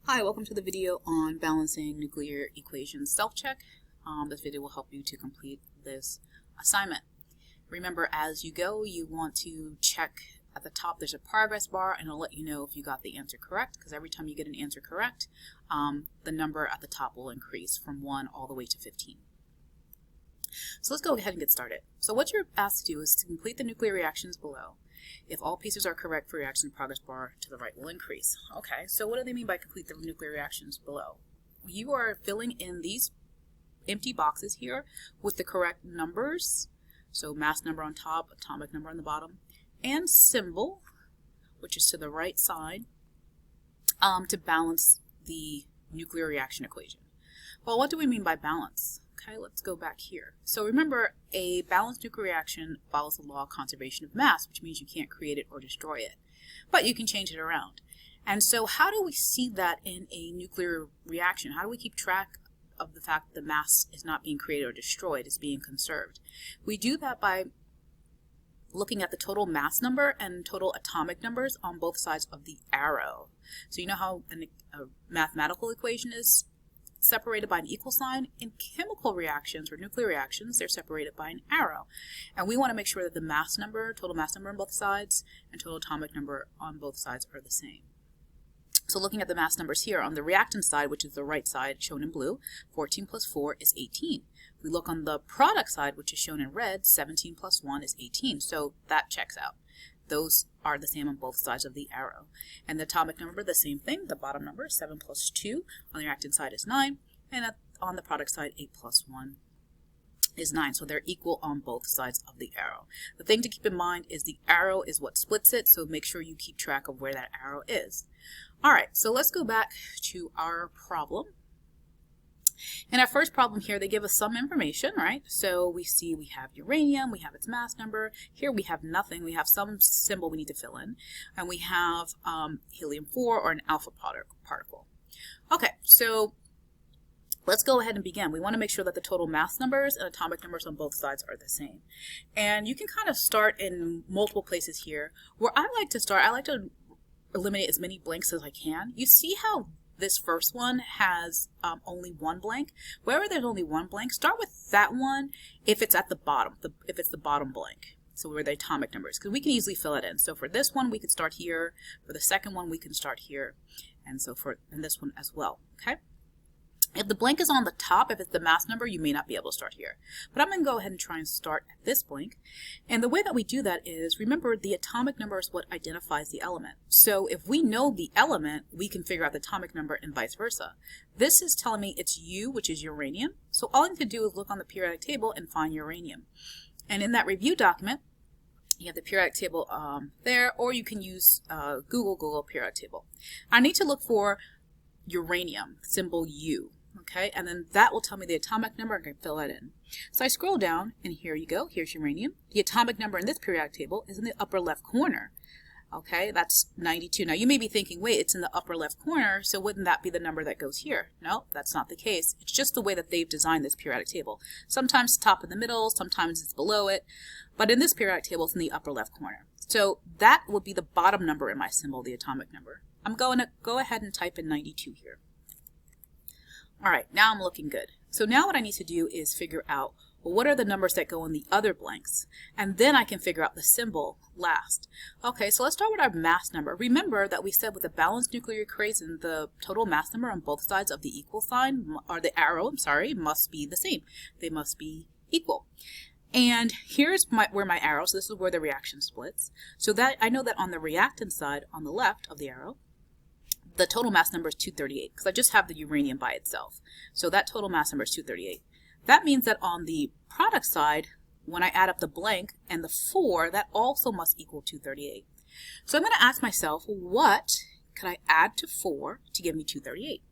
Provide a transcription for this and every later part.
Hi, welcome to the video on balancing nuclear equations self-check. This video will help you to complete this assignment. Remember, as you go, you want to check at the top. There's a progress bar, and it'll let you know if you got the answer correct, because every time you get an answer correct, the number at the top will increase from 1 all the way to 15. So let's go ahead and get started. So what you're asked to do is to complete the nuclear reactions below. If all pieces are correct for reaction, progress bar to the right will increase. Okay, so what do they mean by complete the nuclear reactions below? You are filling in these empty boxes here with the correct numbers. So mass number on top, atomic number on the bottom, and symbol, which is to the right side, to balance the nuclear reaction equation. Well, what do we mean by balance? Okay, let's go back here. So remember, a balanced nuclear reaction follows the law of conservation of mass, which means you can't create it or destroy it, but you can change it around. And so how do we see that in a nuclear reaction? How do we keep track of the fact that the mass is not being created or destroyed, it's being conserved? We do that by looking at the total mass number and total atomic numbers on both sides of the arrow. So you know how a mathematical equation is separated by an equal sign? In chemical reactions or nuclear reactions, they're separated by an arrow. And we want to make sure that the mass number, total mass number on both sides, and total atomic number on both sides are the same. So looking at the mass numbers here, on the reactant side, which is the right side shown in blue, 14 plus 4 is 18. If we look on the product side, which is shown in red, 17 plus 1 is 18. So that checks out. Those are the same on both sides of the arrow. And the atomic number, the same thing. The bottom number, 7 plus 2. On the reactant side is 9. And on the product side, 8 plus 1 is 9. So they're equal on both sides of the arrow. The thing to keep in mind is the arrow is what splits it, so make sure you keep track of where that arrow is. All right, so let's go back to our problem. In our first problem here, they give us some information, right? So we see we have uranium, we have its mass number. Here we have nothing. We have some symbol we need to fill in. And we have helium-4 or an alpha particle. Okay, so let's go ahead and begin. We want to make sure that the total mass numbers and atomic numbers on both sides are the same. And you can kind of start in multiple places here. Where I like to start, I like to eliminate as many blanks as I can. You see how this first one has only one blank? Wherever there's only one blank, start with that one if it's at the bottom, if it's the bottom blank. So where the atomic numbers, because we can easily fill it in. So for this one, we can start here. For the second one, we can start here. And so for this one as well, okay? If the blank is on the top, if it's the mass number, you may not be able to start here. But I'm going to go ahead and try and start at this blank. And the way that we do that is, remember, the atomic number is what identifies the element. So if we know the element, we can figure out the atomic number and vice versa. This is telling me it's U, which is uranium. So all I need to do is look on the periodic table and find uranium. And in that review document, you have the periodic table there, or you can use Google periodic table. I need to look for uranium, symbol U. Okay, and then that will tell me the atomic number. I can fill that in. So I scroll down, and here you go. Here's uranium. The atomic number in this periodic table is in the upper left corner. Okay, that's 92. Now you may be thinking, wait, it's in the upper left corner, so wouldn't that be the number that goes here? No, that's not the case. It's just the way that they've designed this periodic table. Sometimes it's top in the middle, sometimes it's below it, but in this periodic table, it's in the upper left corner. So that would be the bottom number in my symbol, the atomic number. I'm going to go ahead and type in 92 here. All right, now I'm looking good. So now what I need to do is figure out, well, what are the numbers that go in the other blanks? And then I can figure out the symbol last. Okay, so let's start with our mass number. Remember that we said with a balanced nuclear equation, the total mass number on both sides of the equal sign, or the arrow, must be the same. They must be equal. And here's where my arrow, so this is where the reaction splits. So that I know that on the reactant side, on the left of the arrow, the total mass number is 238, because I just have the uranium by itself. So that total mass number is 238. That means that on the product side, when I add up the blank and the 4, that also must equal 238. So I'm going to ask myself, what could I add to 4 to give me 238?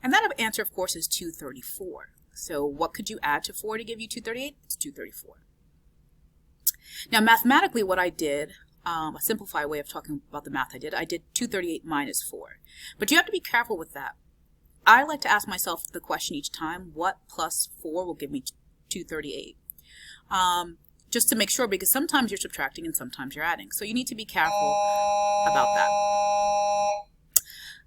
And that answer, of course, is 234. So what could you add to 4 to give you 238? It's 234. Now, mathematically, what I did, a simplified way of talking about the math I did 238 minus 4. But you have to be careful with that. I like to ask myself the question each time, what plus 4 will give me 238? Just to make sure, because sometimes you're subtracting and sometimes you're adding. So you need to be careful about that.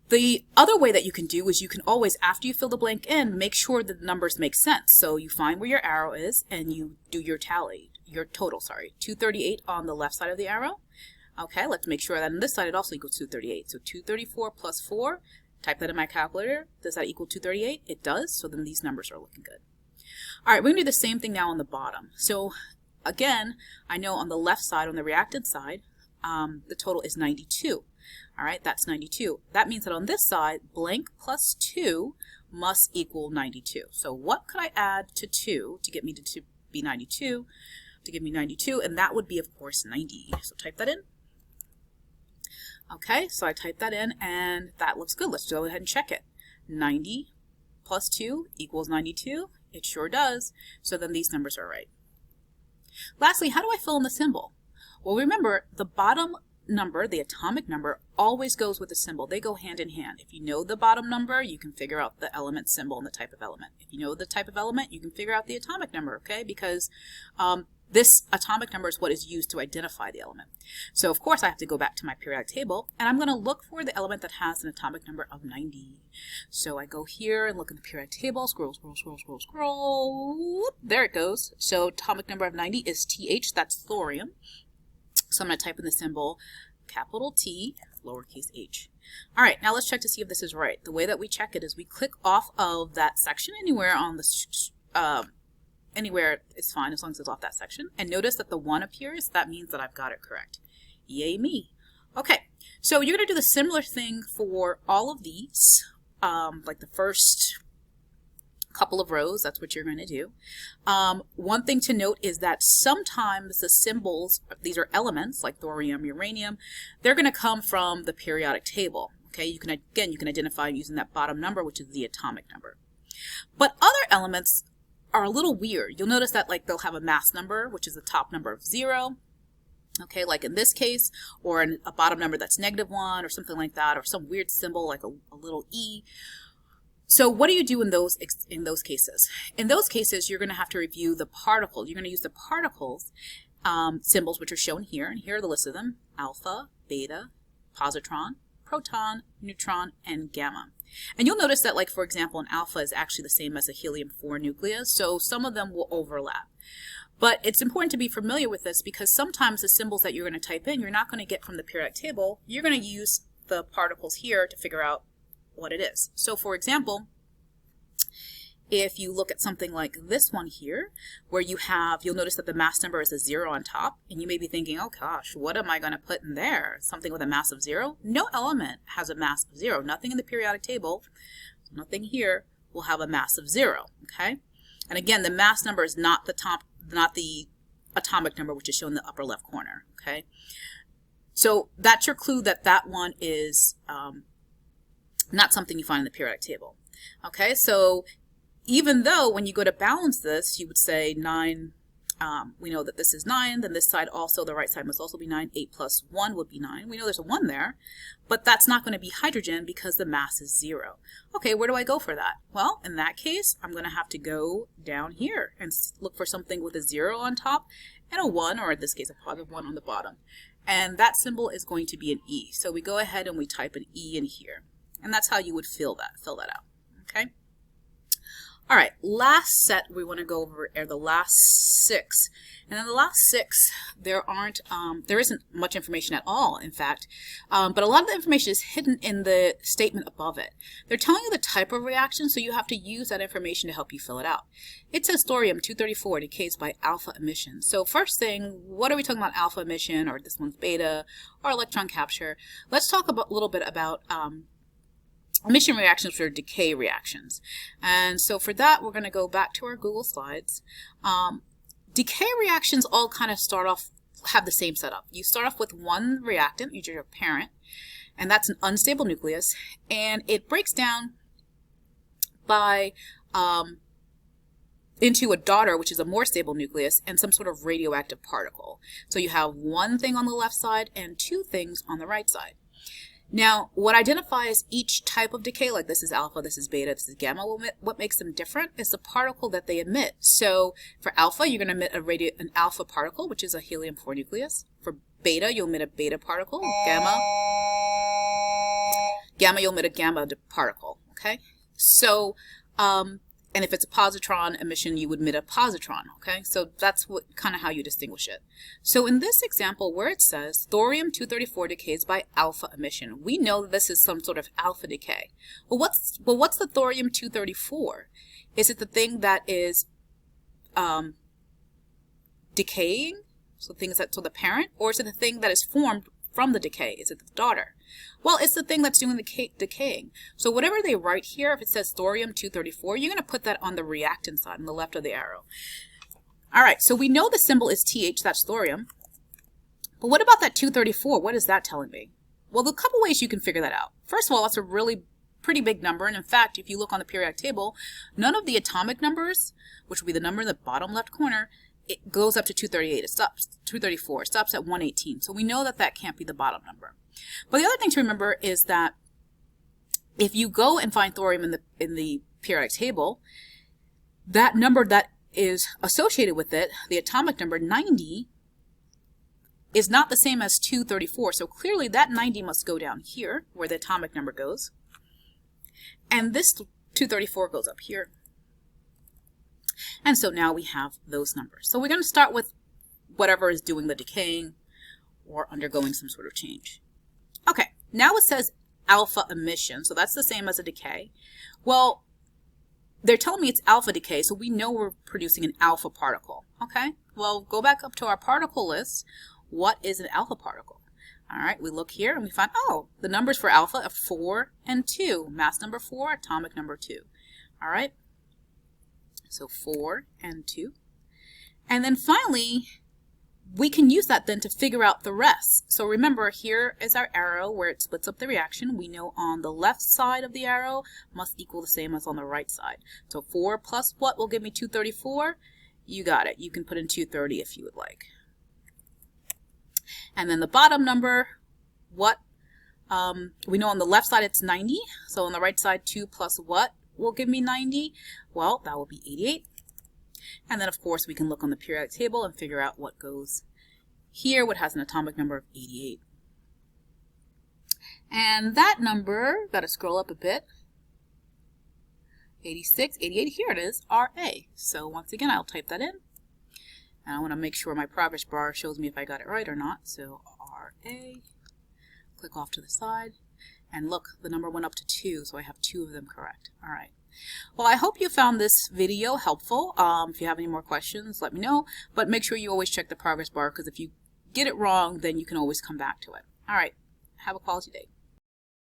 The other way that you can do is you can always, after you fill the blank in, make sure that the numbers make sense. So you find where your arrow is and you do your tally, your total, sorry. 238 on the left side of the arrow. Okay, let's make sure that on this side it also equals 238. So 234 plus 4, type that in my calculator. Does that equal 238? It does, so then these numbers are looking good. All right, we're going to do the same thing now on the bottom. So again, I know on the left side, on the reactant side, the total is 92. All right, that's 92. That means that on this side, blank plus 2 must equal 92. So what could I add to 2 to get me to be 92? To give me 92, and that would be, of course, 90. So type that in. Okay, so I typed that in, and that looks good. Let's go ahead and check it. 90 plus 2 equals 92. It sure does. So then these numbers are right. Lastly, how do I fill in the symbol? Well, remember, the bottom number, the atomic number, always goes with the symbol. They go hand in hand. If you know the bottom number, you can figure out the element symbol and the type of element. If you know the type of element, you can figure out the atomic number, okay? Because this atomic number is what is used to identify the element. So of course I have to go back to my periodic table, and I'm going to look for the element that has an atomic number of 90. So I go here and look in the periodic table, scroll, scroll, scroll, scroll, scroll. There it goes. So atomic number of 90 is TH, that's thorium. So I'm going to type in the symbol capital T, lowercase h. All right, now let's check to see if this is right. The way that we check it is we click off of that section anywhere on the anywhere is fine as long as it's off that section. And notice that the 1 appears. That means that I've got it correct. Yay me. Okay, so you're going to do the similar thing for all of these, like the first couple of rows. That's what you're going to do. One thing to note is that sometimes the symbols, these are elements like thorium, uranium, they're going to come from the periodic table. Okay, you can identify using that bottom number, which is the atomic number. But other elements are a little weird. You'll notice that like they'll have a mass number, which is the top number of 0. Okay, like in this case, or a bottom number that's -1 or something like that, or some weird symbol like a little e. So what do you do in those cases? In those cases, you're going to have to review the particles. You're going to use the particles symbols, which are shown here, and here are the list of them: alpha, beta, positron, proton, neutron, and gamma. And you'll notice that, like, for example, an alpha is actually the same as a helium-4 nucleus, so some of them will overlap. But it's important to be familiar with this because sometimes the symbols that you're going to type in, you're not going to get from the periodic table. You're going to use the particles here to figure out what it is. So, for example, if you look at something like this one here, where you'll notice that the mass number is a 0 on top, and you may be thinking, oh gosh, what am I going to put in there? Something with a mass of 0? No element has a mass of 0. Nothing in the periodic table, nothing here, will have a mass of 0, okay? And again, the mass number is not the atomic number, which is shown in the upper left corner, okay? So that's your clue that that one is not something you find in the periodic table, okay? So even though when you go to balance this, you would say 9, we know that this is 9, then this side also, the right side must also be 9. 8 plus 1 would be 9. We know there's a 1 there, but that's not going to be hydrogen because the mass is 0. Okay, where do I go for that? Well, in that case, I'm going to have to go down here and look for something with a 0 on top and a 1, or in this case, a positive 1 on the bottom. And that symbol is going to be an E. So we go ahead and we type an E in here. And that's how you would fill that out, okay? All right, last set we want to go over are the last 6. And in the last 6, there isn't much information at all, in fact, but a lot of the information is hidden in the statement above it. They're telling you the type of reaction, so you have to use that information to help you fill it out. It says thorium-234 decays by alpha emission. So first thing, what are we talking about alpha emission, or this one's beta, or electron capture? Let's talk a little bit about emission reactions for decay reactions. And so for that, we're going to go back to our Google Slides. Decay reactions all kind of have the same setup. You start off with one reactant, usually your parent, and that's an unstable nucleus, and it breaks down by into a daughter, which is a more stable nucleus, and some sort of radioactive particle. So you have one thing on the left side and 2 things on the right side. Now, what identifies each type of decay, like this is alpha, this is beta, this is gamma, what makes them different is the particle that they emit. So for alpha, you're going to emit an alpha particle, which is a helium-4 nucleus. For beta, you'll emit a beta particle. Gamma, Gamma, you'll emit a gamma particle, okay? So, and if it's a positron emission, you would emit a positron, okay? So that's what kind of how you distinguish it. So in this example where it says thorium-234 decays by alpha emission, we know that this is some sort of alpha decay. Well, what's the thorium-234? Is it the thing that is decaying, so the parent, or is it the thing that is formed from the decay? Is it the daughter? Well, it's the thing that's doing the decaying. So whatever they write here, if it says thorium-234, you're going to put that on the reactant side, on the left of the arrow. All right, so we know the symbol is TH, that's thorium. But what about that 234? What is that telling me? Well, there are a couple ways you can figure that out. First of all, that's a really pretty big number, and in fact, if you look on the periodic table, none of the atomic numbers, which would be the number in the bottom left corner, it goes up to 238. It stops 234. It stops at 118. So we know that that can't be the bottom number. But the other thing to remember is that if you go and find thorium in the periodic table, that number that is associated with it, the atomic number 90, is not the same as 234. So clearly that 90 must go down here where the atomic number goes. And this 234 goes up here. And so now we have those numbers. So we're going to start with whatever is doing the decaying or undergoing some sort of change. Okay, now it says alpha emission, so that's the same as a decay. Well, they're telling me it's alpha decay, so we know we're producing an alpha particle. Okay, well, go back up to our particle list. What is an alpha particle? All right, we look here and we find, oh, the numbers for alpha are 4 and 2. Mass number 4, atomic number 2. All right. So 4 and 2. And then finally, we can use that then to figure out the rest. So remember, here is our arrow where it splits up the reaction. We know on the left side of the arrow must equal the same as on the right side. So 4 plus what will give me 234? You got it. You can put in 230 if you would like. And then the bottom number, what? We know on the left side it's 90. So on the right side, 2 plus what will give me 90? Well, that will be 88. And then, of course, we can look on the periodic table and figure out what goes here, what has an atomic number of 88. And that number, got to scroll up a bit, 86, 88, here it is, Ra. So once again, I'll type that in. And I want to make sure my progress bar shows me if I got it right or not. So Ra, click off to the side. And look, the number went up to 2, so I have 2 of them correct. All right. Well, I hope you found this video helpful. If you have any more questions, let me know. But make sure you always check the progress bar, because if you get it wrong, then you can always come back to it. All right. Have a quality day.